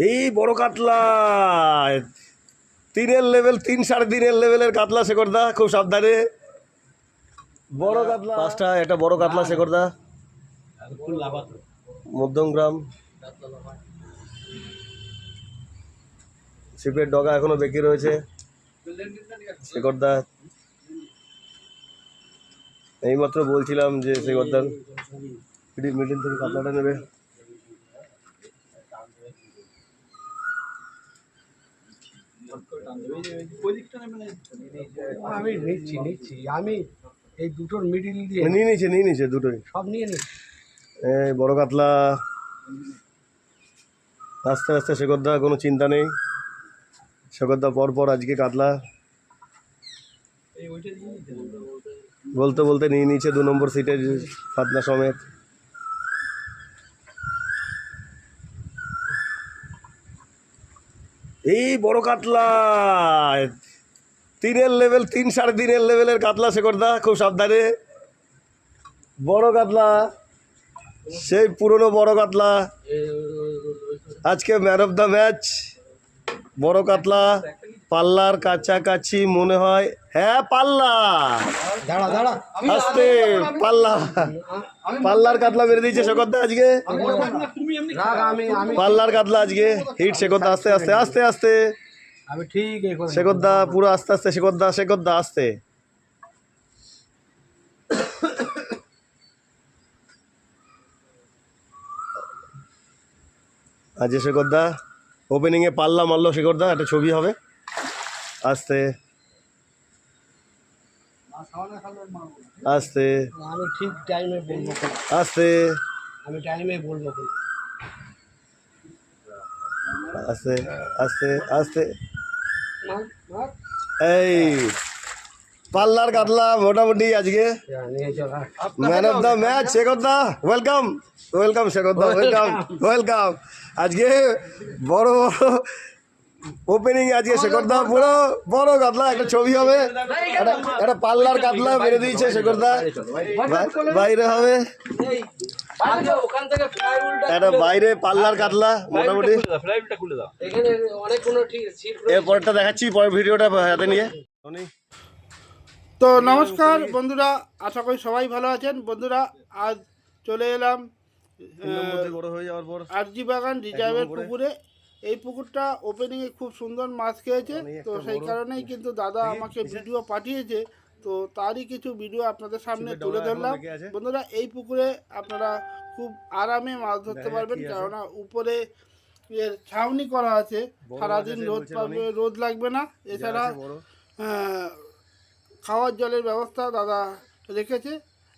এই বড় কাতলা, 3-এর লেভেল, 3-3.5-এর লেভেলের কাতলা শেখরদা, খুব সাবধানে। বড় কাতলা 5টা, একটা বড় কাতলা শেখরদা, মধ্যমগ্রাম। ছিপের ডগা এখনো বেঁকে রয়েছে শেখরদা। এইমাত্র বলছিলাম যে শেখরদার মিডিল থেকে কাতলাটা নেবে। আমি নিচ্ছি আমি এই দুটোর মিডিল দিয়ে নিয়ে নিয়েছে দুটোই, সব নিয়ে নিচ্ছি। এই বড় কাতলা আস্তে আস্তে শেখরদা, কোনো চিন্তা নেই শেখরদা। পরপর আজকে কাতলা বলতে বলতে নিয়ে নিয়েছে 2 নম্বর সিটে ফাতনা সমেত। এই বড় কাতলা, 3-এর লেভেল, 3-3.5-এর লেভেলের কাতলা শেখরদা, খুব সাবধানে। বড় কাতলা, সেই পুরনো বড় কাতলা, আজকে ম্যান অফ দ্য ম্যাচ। বড় কাতলা পাল্লার কাছাকাছি মনে হয়, হ্যাঁ পাল্লা, দাঁড়া আস্তে পাল্লা, পাল্লার কাতলা মেরে দিয়েছে শেখরদা আজকে। পাল্লার কাতলা আজকে হিট শেখরদা, আস্তে আস্তে আস্তে আস্তে আমি ঠিক শেখরদা, পুরো আস্তে আস্তে শেখরদা আস্তে। আজ শেখরদা ওপেনিংয়ে পাল্লা মারলো শেখরদা, একটা ছবি হবে। আস্তে আস্তে আমি ঠিক টাইমে বলবো, আস্তে আমি টাইমে বলবো। আস্তে আস্তে আস্তে। এই পাল্লার কাতলা মোটামুটি আজকে ম্যান অফ দ্য ম্যাচ শেখরদা। ওয়েলকাম ওয়েলকাম শেখরদা, ওয়েলকাম ওয়েলকাম। আজকে বড় বড় ওপেনিং আজকে শেখরদা, পুরো বড় কাতলা, একটা ছবি হবে। একটা পাল্লার কাতলা মেরে দিয়েছে শেখরদা, বাইরে হবে একটা, বাইরে পাল্লার কাতলা মোটামুটি। এরপরটা দেখাচ্ছি, পরের ভিডিওটা হাতে নিয়ে। তো নমস্কার বন্ধুরা, আশা করি সবাই ভালো আছেন। বন্ধুরা আজ চলে এলাম বড় হয়ে যাওয়ার পর আরজি বাগান রিজার্ভের পুকুরে। এই পুকুরটা ওপেনিংয়ে খুব সুন্দর মাছ খেয়েছে, তো সেই কারণেই কিন্তু দাদা আমাকে ভিডিও পাঠিয়েছে, তো তারই কিছু ভিডিও আপনাদের সামনে তুলে ধরলাম। বন্ধুরা এই পুকুরে আপনারা খুব আরামে মাছ ধরতে পারবেন, কেননা উপরে এর ছাউনি করা আছে, সারাদিন রোদ পাবে, রোদ লাগবে না। এছাড়া খাওয়ার জলের ব্যবস্থা দাদা রেখেছে।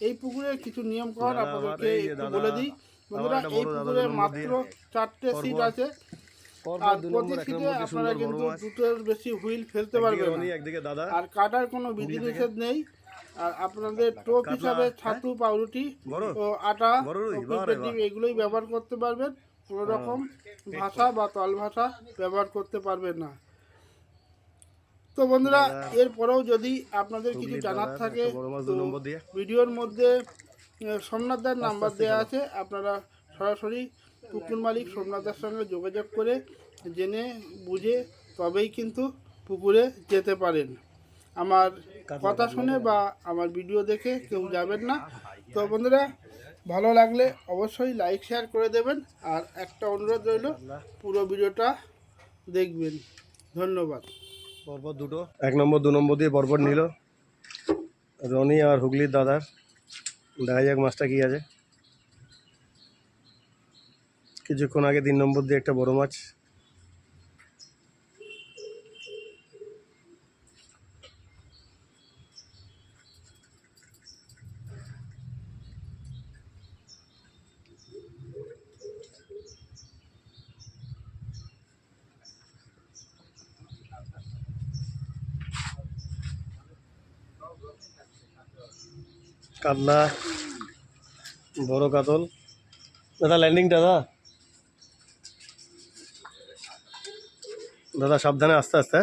এই পুকুরের কিছু নিয়মকানুন আপনাদেরকে একটু বলে দিই। বন্ধুরা এই পুকুরে মাত্র 4টে সিট আছে, আর প্রতি সিটে আপনারা কিন্তু 2টোর বেশি হুইল ফেলতে পারবেন না, আর কাটার কোনো বিধিনিষেধ নেই। আর আপনাদের টোপ হিসাবে ছাতু, পাউরুটি ও আটা এগুলোই ব্যবহার করতে পারবেন, কোনো রকম ভাষা বা তল ভাষা ব্যবহার করতে পারবেন না। তো বন্ধুরা এরপরেও যদি আপনাদের কিছু জানার থাকে, তো ভিডিওর মধ্যে সোমনাথদার নাম্বার দেওয়া আছে, আপনারা সরাসরি পুকুর মালিক সোমনাথদার সঙ্গে যোগাযোগ করে জেনে বুঝে তবেই কিন্তু পুকুরে যেতে পারেন। আমার কথা শুনে বা আমার ভিডিও দেখে কেউ যাবেন না। তো বন্ধুরা ভালো লাগলে অবশ্যই লাইক শেয়ার করে দেবেন, আর একটা অনুরোধ রইল, পুরো ভিডিওটা দেখবেন। ধন্যবাদ। পরপর 1 নম্বর 2 নম্বর দিয়ে পরপর নিল রনি আর হুগলির দাদার। দেখা যাক মাছটা কি আছে। কিছুক্ষণ আগে 3 নম্বর দিয়ে একটা বড় মাছ। কাতলা, বড় কাতল দাদা, ল্যান্ডিং দাদা, দাদা সাবধানে, আস্তে আস্তে।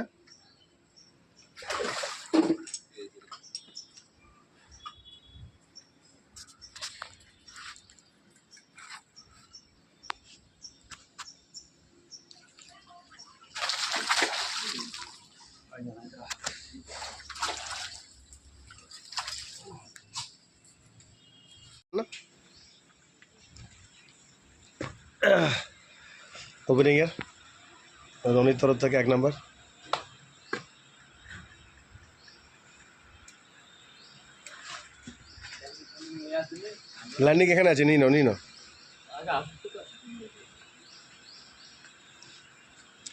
ওপেনিংয়ের রনির তরফ থেকে 1 নম্বর। ল্যান্ডিং এখানে আছে, নিনো নিনো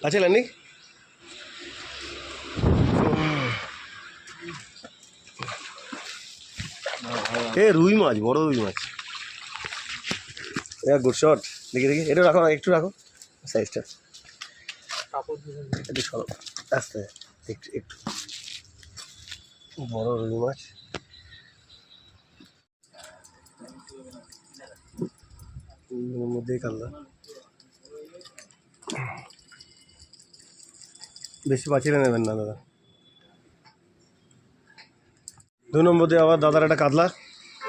আছে ল্যান্ডিং। এ রুই মাছ, বড় রুই মাছ, গুড শট। দেখি দেখি, এটা রাখো, একটু রাখো সাইজটা, একটু সরো আস্তে, একটু একটু বড় রুই মাছ। মধ্যেই কাল্লা, বেশি বাঁচিয়ে নেবেন না দাদা। 2 নম্বর দিয়ে আবার দাদার একটা কাতলা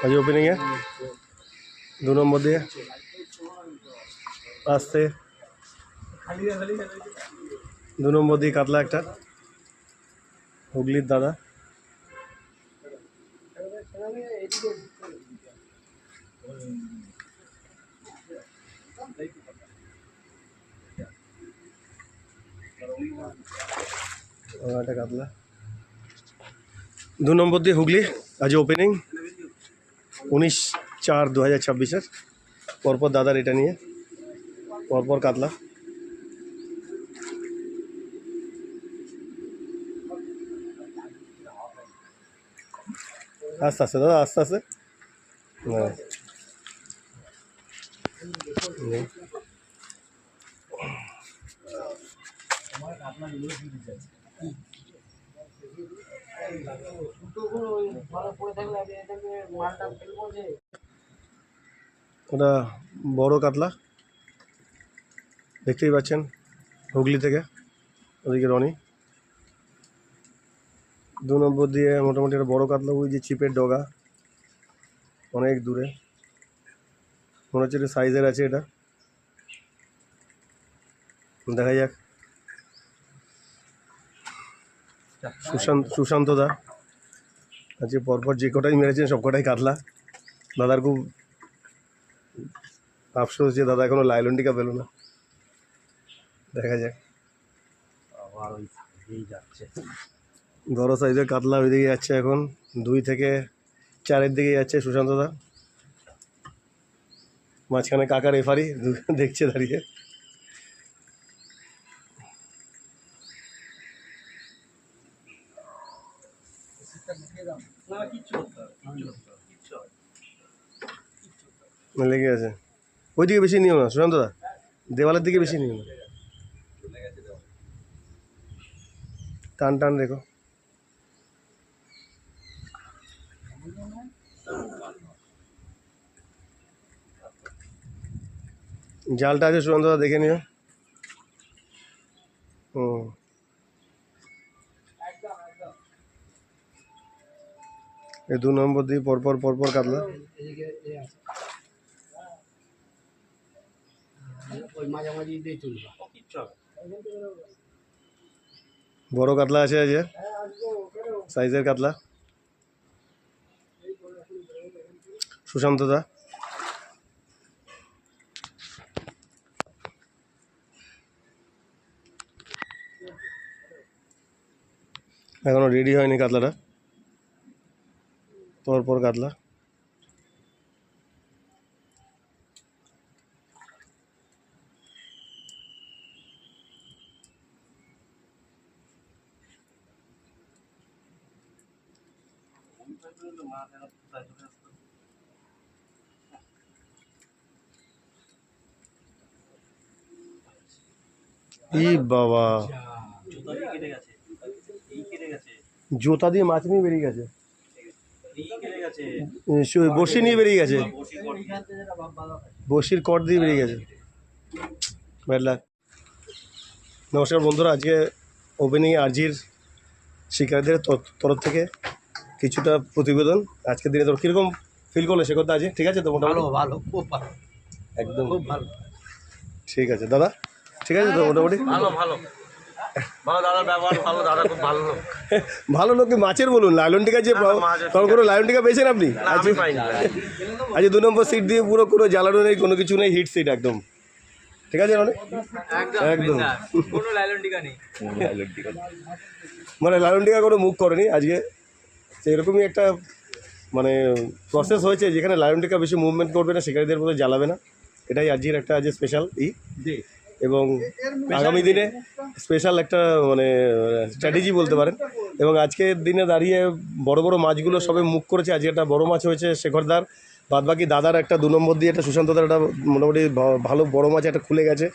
আজ ওপেনিংয়ে। 2 নম্বর দিয়ে আসতে, 2 নম্বর দিয়ে কাতলা একটা, হুগলির দাদা। একটা কাতলা 2 নম্বর দিয়ে হুগলি আজ ওপেনিং 19/4/2026। পরপর দাদার এটা নিয়ে পরপর কাতলা। আস্তে আস্তে দাদা, আস্তে আস্তে। ওটা বড় কাতলা দেখতেই পাচ্ছেন, হুগলি থেকে, ওদিকে রনি। 2 নম্বর দিয়ে মোটামুটি একটা বড় কাতলা, ওই যে চিপের ডগা, অনেক দূরে, মনে হচ্ছে এটা সাইজের আছে। এটা দেখা যাক। সুশান্ত দা আজকে পরপর যে কটাই মেরেছেন সব কটাই কাতলা। দাদার খুব আফসোস যে দাদা এখনো লাইলন্টিকা পেল না। দেখা যাক, বড় সাইজের কাতলা ওইদিকে যাচ্ছে এখন, 2 থেকে 4-এর দিকে যাচ্ছে সুশান্ত দা। মাঝখানে কাকা রেফারি দেখছে দাঁড়িয়ে। লেগে আছে, ওইদিকে বেশি নিও না সুশান্ত দা, দেওয়ালের দিকে বেশি নিও না, টান টান রেখো। জালটা আছে সুশান্ত দা, দেখে নিও। এই 2 নম্বর দিয়ে পরপর পরপর কাতলা। বড় কাতলা আছে আজ, সাইজের কাতলা সুশান্ত দা। এখনো রেডি হয়নি কাতলাটা, পরপর কাতলা। ই বাবা, জোতা দিয়ে মাছ নিয়ে বেরিয়ে গেছে, বড়শি নিয়ে বেরিয়ে গেছে, বড়শির কট দিয়ে বেরিয়ে গেছে। Bad luck. নমস্কার বন্ধুরা, আজকে ওপেনিংয়ে আরজির শিকারীদের তরফ থেকে কিছুটা প্রতিবেদন। আজকের দিনে তোর কীরকম ফিল করলে সে কথা আছে? ঠিক আছে তো? মোটামুটি ভালো, খুব ভালো, একদম খুব ভালো। ঠিক আছে দাদা, ঠিক আছে তো মোটামুটি? ভালো ভালো ভালো, দাদার ব্যবহার ভালো, দাদা খুব ভালো লোক। ভালো লোক কি মাছের বলুন, লাইলন টিকা যে তখন কোনো লাইলন টিকা পেয়েছেন আপনি? আজ 2 নম্বর সিট দিয়ে পুরো কোনো জ্বালানো নেই, কোনো কিছু নেই, হিট সিট একদম। ঠিক আছে রনি? একদম কোনো লাইলন টিকা নেই। মানে লালন টিকা কোনো মুখ করেনি আজকে, এরকমই একটা মানে প্রসেস হয়েছে যেখানে লায়ন টিকা বেশি মুভমেন্ট করবে না, শিকারীদের মধ্যে জ্বালাবে না, এটাই আজকের একটা আজ স্পেশাল এবং আগামী দিনে স্পেশাল একটা মানে স্ট্র্যাটেজি বলতে পারেন। এবং আজকের দিনে দাঁড়িয়ে বড় বড় মাছগুলো সবে মুখ করেছে, আজকে একটা বড় মাছ হয়েছে শেখরদার, বাদবাকি দাদার একটা 2 নম্বর দিয়ে একটা সুশান্তদার একটা মোটামুটি ভালো বড় মাছ একটা খুলে গেছে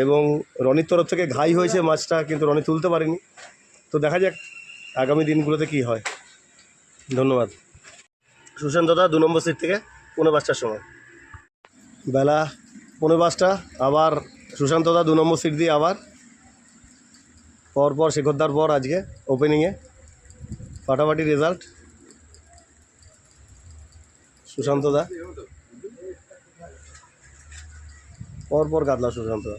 এবং রনির তরফ থেকে ঘাই হয়েছে মাছটা, কিন্তু রনি তুলতে পারেনি। তো দেখা যাক আগামী দিনগুলোতে কি হয়। ধন্যবাদ। সুশান্তদা 2 নম্বর সিট থেকে 5:15টার সময়, বেলা 5:15, আবার সুশান্তদা 2 নম্বর সিট দিয়ে আবার পরপর শেখরদার পর আজকে ওপেনিংয়ে ফাটাফাটি রেজাল্ট। সুশান্তদা পরপর কাতলা সুশান্তদা।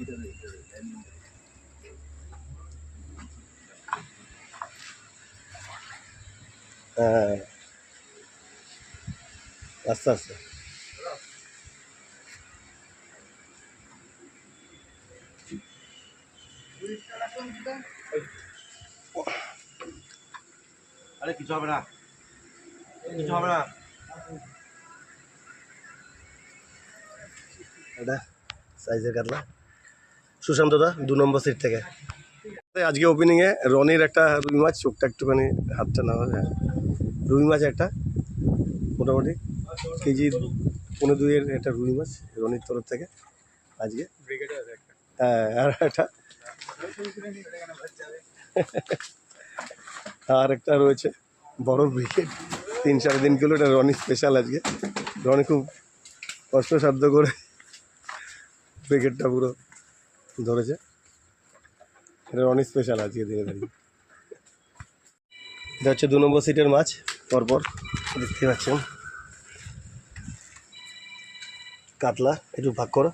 হ্যাঁ আস্তে আস্তে আরে কিছু হবে না, কিছু হবে না। এটা সাইজের কাতলা সুশান্তদা 2 নম্বর সিট থেকে। আজকে ওপেনিংয়ে রনির একটা রুই মাছ, চোখটা একটুখানি হাতটা না হবে, রুই মাছ একটা মোটামুটি কেজি 1.5-2 একটা রুই মাছ রনির তরফ থেকে আজকে। হ্যাঁ আর একটা আর একটা রয়েছে বড় ব্রিগেড 3-3.5 কিলো, এটা রনি স্পেশাল আজকে। রনি খুব কষ্টসাধ্য করে ব্রিগেডটা পুরো ধরেছে, এটা রনি স্পেশাল আজকে দিনে দাঁড়িয়ে। এটা হচ্ছে 2 নম্বর সিটের মাছ, পরপর দেখতে পাচ্ছেন কাতলা। একটু ভাগ করো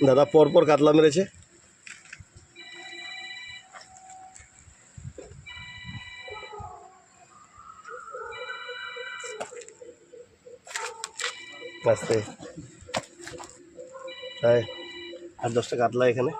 দাদা, পরপর কাতলা মেরেছে। আস্তে প্রায় 8-10টা কাতলা এখানে।